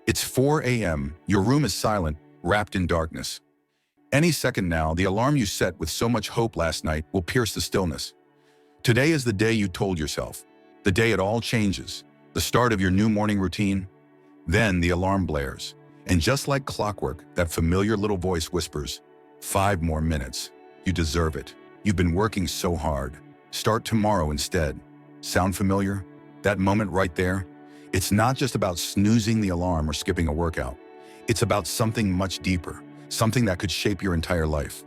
It's 4 a.m., your room is silent, wrapped in darkness. Any second now, the alarm you set with so much hope last night will pierce the stillness. Today is the day you told yourself, the day it all changes, the start of your new morning routine. Then the alarm blares, and just like clockwork, that familiar little voice whispers, 5 more minutes. You deserve it. You've been working so hard. Start tomorrow instead. Sound familiar? That moment right there? It's not just about snoozing the alarm or skipping a workout. It's about something much deeper, something that could shape your entire life.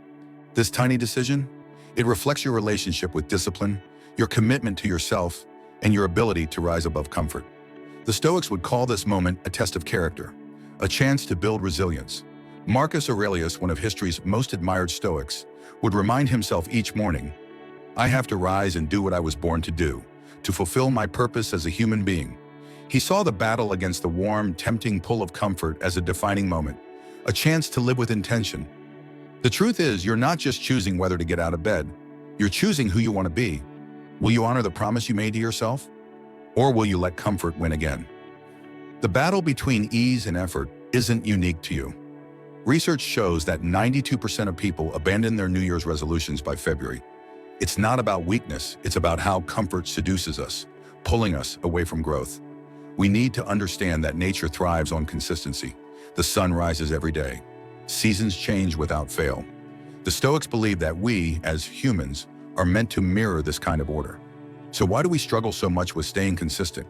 This tiny decision, it reflects your relationship with discipline, your commitment to yourself, and your ability to rise above comfort. The Stoics would call this moment a test of character, a chance to build resilience. Marcus Aurelius, one of history's most admired Stoics, would remind himself each morning, I have to rise and do what I was born to do, to fulfill my purpose as a human being. He saw the battle against the warm, tempting pull of comfort as a defining moment, a chance to live with intention. The truth is, you're not just choosing whether to get out of bed, you're choosing who you want to be. Will you honor the promise you made to yourself? Or will you let comfort win again? The battle between ease and effort isn't unique to you. Research shows that 92% of people abandon their New Year's resolutions by February. It's not about weakness, it's about how comfort seduces us, pulling us away from growth. We need to understand that nature thrives on consistency. The sun rises every day. Seasons change without fail. The Stoics believe that we, as humans, are meant to mirror this kind of order. So why do we struggle so much with staying consistent?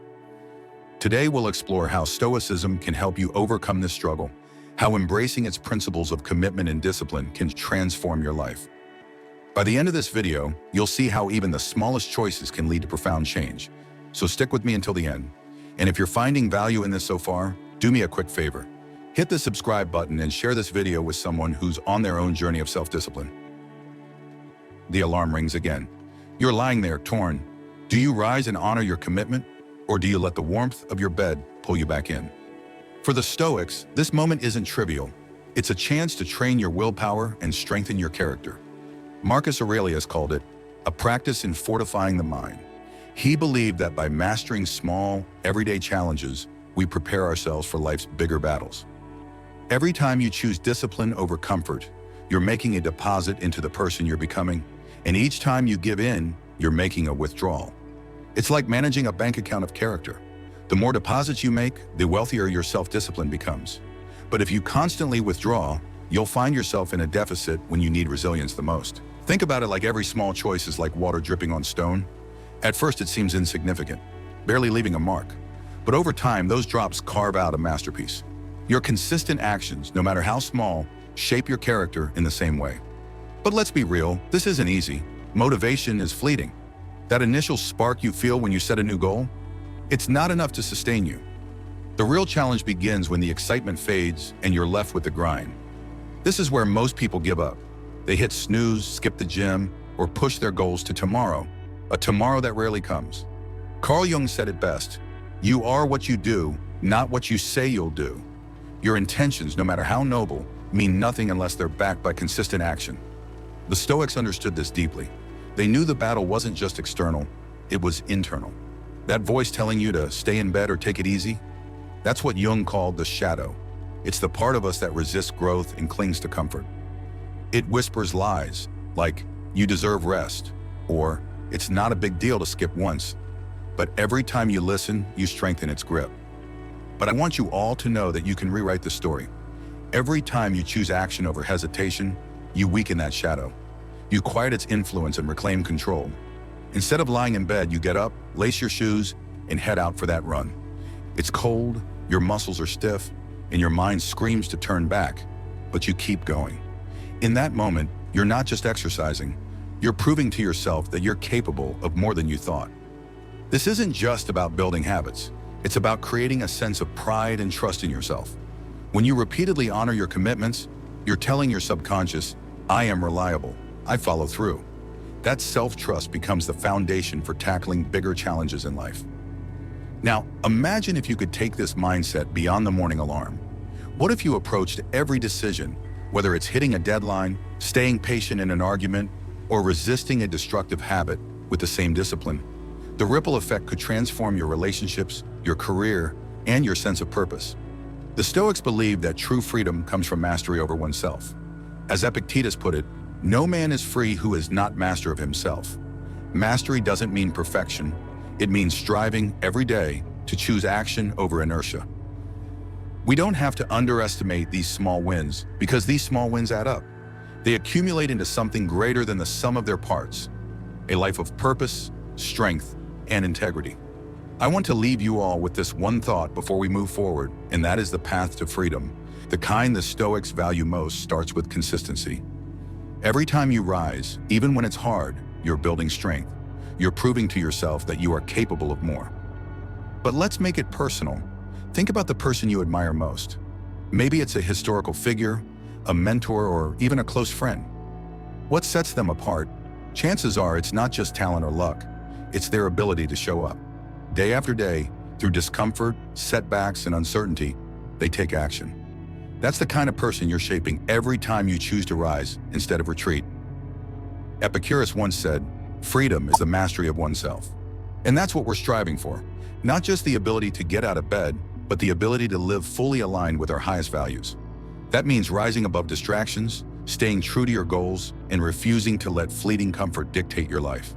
Today we'll explore how Stoicism can help you overcome this struggle, how embracing its principles of commitment and discipline can transform your life. By the end of this video, you'll see how even the smallest choices can lead to profound change. So stick with me until the end. And if you're finding value in this so far, do me a quick favor. Hit the subscribe button and share this video with someone who's on their own journey of self-discipline. The alarm rings again. You're lying there, torn. Do you rise and honor your commitment, or do you let the warmth of your bed pull you back in? For the Stoics, this moment isn't trivial. It's a chance to train your willpower and strengthen your character. Marcus Aurelius called it a practice in fortifying the mind. He believed that by mastering small, everyday challenges, we prepare ourselves for life's bigger battles. Every time you choose discipline over comfort, you're making a deposit into the person you're becoming, and each time you give in, you're making a withdrawal. It's like managing a bank account of character. The more deposits you make, the wealthier your self-discipline becomes. But if you constantly withdraw, you'll find yourself in a deficit when you need resilience the most. Think about it like every small choice is like water dripping on stone. At first it seems insignificant, barely leaving a mark. But over time, those drops carve out a masterpiece. Your consistent actions, no matter how small, shape your character in the same way. But let's be real, this isn't easy. Motivation is fleeting. That initial spark you feel when you set a new goal, it's not enough to sustain you. The real challenge begins when the excitement fades and you're left with the grind. This is where most people give up. They hit snooze, skip the gym, or push their goals to tomorrow, a tomorrow that rarely comes. Carl Jung said it best, you are what you do, not what you say you'll do. Your intentions, no matter how noble, mean nothing unless they're backed by consistent action. The Stoics understood this deeply. They knew the battle wasn't just external, it was internal. That voice telling you to stay in bed or take it easy, that's what Jung called the shadow. It's the part of us that resists growth and clings to comfort. It whispers lies, like, you deserve rest, or it's not a big deal to skip once. But every time you listen, you strengthen its grip. But I want you all to know that you can rewrite the story. Every time you choose action over hesitation, you weaken that shadow. You quiet its influence and reclaim control. Instead of lying in bed, you get up, lace your shoes, and head out for that run. It's cold, your muscles are stiff, and your mind screams to turn back, but you keep going. In that moment, you're not just exercising, you're proving to yourself that you're capable of more than you thought. This isn't just about building habits. It's about creating a sense of pride and trust in yourself. When you repeatedly honor your commitments, you're telling your subconscious, I am reliable, I follow through. That self-trust becomes the foundation for tackling bigger challenges in life. Now, imagine if you could take this mindset beyond the morning alarm. What if you approached every decision, whether it's hitting a deadline, staying patient in an argument, or resisting a destructive habit, with the same discipline? The ripple effect could transform your relationships, your career, and your sense of purpose. The Stoics believe that true freedom comes from mastery over oneself. As Epictetus put it, no man is free who is not master of himself. Mastery doesn't mean perfection. It means striving every day to choose action over inertia. We don't have to underestimate these small wins because these small wins add up. They accumulate into something greater than the sum of their parts, a life of purpose, strength, and integrity. I want to leave you all with this one thought before we move forward, and that is the path to freedom. The kind the Stoics value most starts with consistency. Every time you rise, even when it's hard, you're building strength. You're proving to yourself that you are capable of more. But let's make it personal. Think about the person you admire most. Maybe it's a historical figure, a mentor, or even a close friend. What sets them apart? Chances are it's not just talent or luck. It's their ability to show up. Day after day, through discomfort, setbacks, and uncertainty, they take action. That's the kind of person you're shaping every time you choose to rise instead of retreat. Epicurus once said, "Freedom is the mastery of oneself." And that's what we're striving for. Not just the ability to get out of bed, but the ability to live fully aligned with our highest values. That means rising above distractions, staying true to your goals, and refusing to let fleeting comfort dictate your life.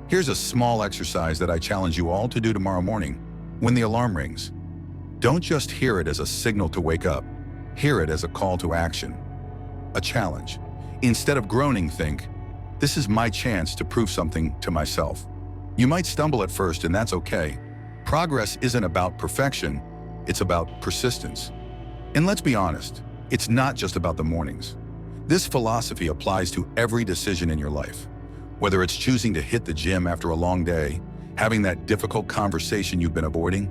Here's a small exercise that I challenge you all to do tomorrow morning. When the alarm rings, don't just hear it as a signal to wake up. Hear it as a call to action, a challenge. Instead of groaning, think, "This is my chance to prove something to myself." You might stumble at first, and that's okay. Progress isn't about perfection, it's about persistence. And let's be honest, it's not just about the mornings. This philosophy applies to every decision in your life. Whether it's choosing to hit the gym after a long day, having that difficult conversation you've been avoiding,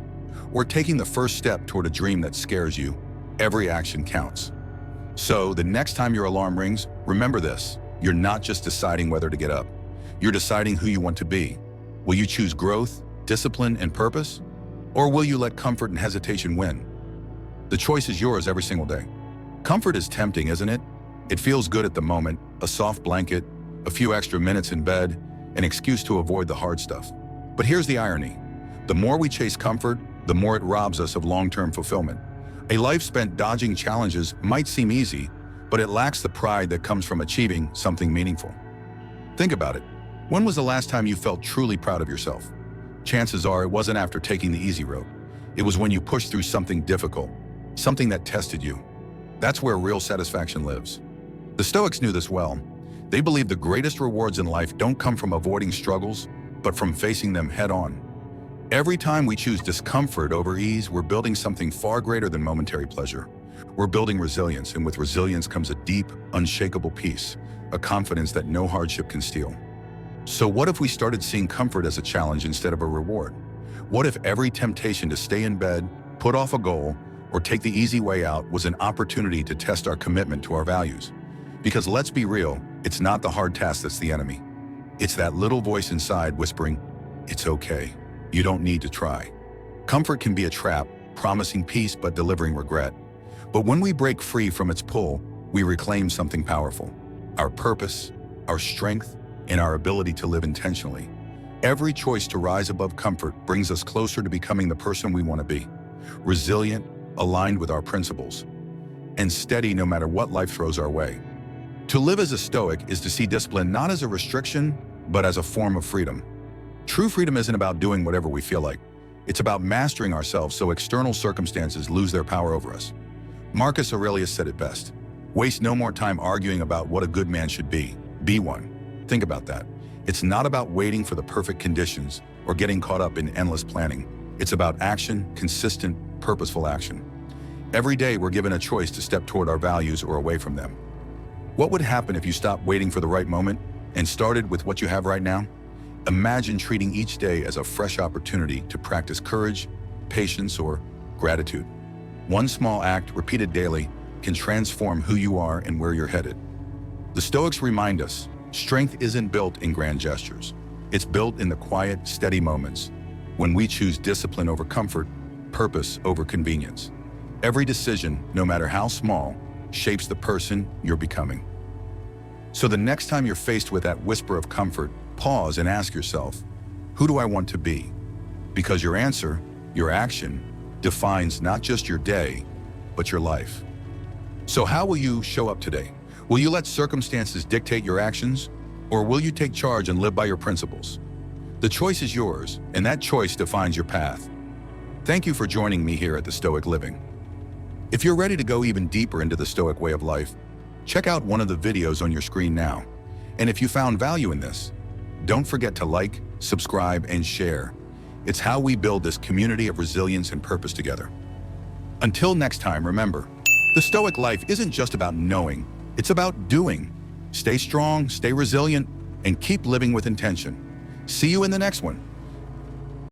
or taking the first step toward a dream that scares you, every action counts. So the next time your alarm rings, remember this: you're not just deciding whether to get up. You're deciding who you want to be. Will you choose growth, discipline, and purpose? Or will you let comfort and hesitation win? The choice is yours every single day. Comfort is tempting, isn't it? It feels good at the moment, a soft blanket, a few extra minutes in bed, an excuse to avoid the hard stuff. But here's the irony. The more we chase comfort, the more it robs us of long-term fulfillment. A life spent dodging challenges might seem easy, but it lacks the pride that comes from achieving something meaningful. Think about it. When was the last time you felt truly proud of yourself? Chances are it wasn't after taking the easy road. It was when you pushed through something difficult, something that tested you. That's where real satisfaction lives. The Stoics knew this well. They believed the greatest rewards in life don't come from avoiding struggles, but from facing them head-on. Every time we choose discomfort over ease, we're building something far greater than momentary pleasure. We're building resilience, and with resilience comes a deep, unshakable peace, a confidence that no hardship can steal. So what if we started seeing comfort as a challenge instead of a reward? What if every temptation to stay in bed, put off a goal, or take the easy way out was an opportunity to test our commitment to our values? Because let's be real, it's not the hard task that's the enemy. It's that little voice inside whispering, "It's okay. You don't need to try." Comfort can be a trap, promising peace but delivering regret. But when we break free from its pull, we reclaim something powerful: our purpose, our strength, and our ability to live intentionally. Every choice to rise above comfort brings us closer to becoming the person we want to be: resilient, aligned with our principles, and steady no matter what life throws our way. To live as a Stoic is to see discipline not as a restriction, but as a form of freedom. True freedom isn't about doing whatever we feel like. It's about mastering ourselves so external circumstances lose their power over us. Marcus Aurelius said it best: "Waste no more time arguing about what a good man should be. Be one." Think about that. It's not about waiting for the perfect conditions or getting caught up in endless planning. It's about action, consistent, purposeful action. Every day we're given a choice to step toward our values or away from them. What would happen if you stopped waiting for the right moment and started with what you have right now? Imagine treating each day as a fresh opportunity to practice courage, patience, or gratitude. One small act, repeated daily, can transform who you are and where you're headed. The Stoics remind us, strength isn't built in grand gestures. It's built in the quiet, steady moments, when we choose discipline over comfort, purpose over convenience. Every decision, no matter how small, shapes the person you're becoming. So the next time you're faced with that whisper of comfort, pause and ask yourself, who do I want to be? Because your answer, your action, defines not just your day, but your life. So how will you show up today? Will you let circumstances dictate your actions, or will you take charge and live by your principles? The choice is yours, and that choice defines your path. Thank you for joining me here at the Stoic Living. If you're ready to go even deeper into the Stoic way of life, check out one of the videos on your screen now. And if you found value in this, don't forget to like, subscribe, and share. It's how we build this community of resilience and purpose together. Until next time, remember, the Stoic life isn't just about knowing, it's about doing. Stay strong, stay resilient, and keep living with intention. See you in the next one.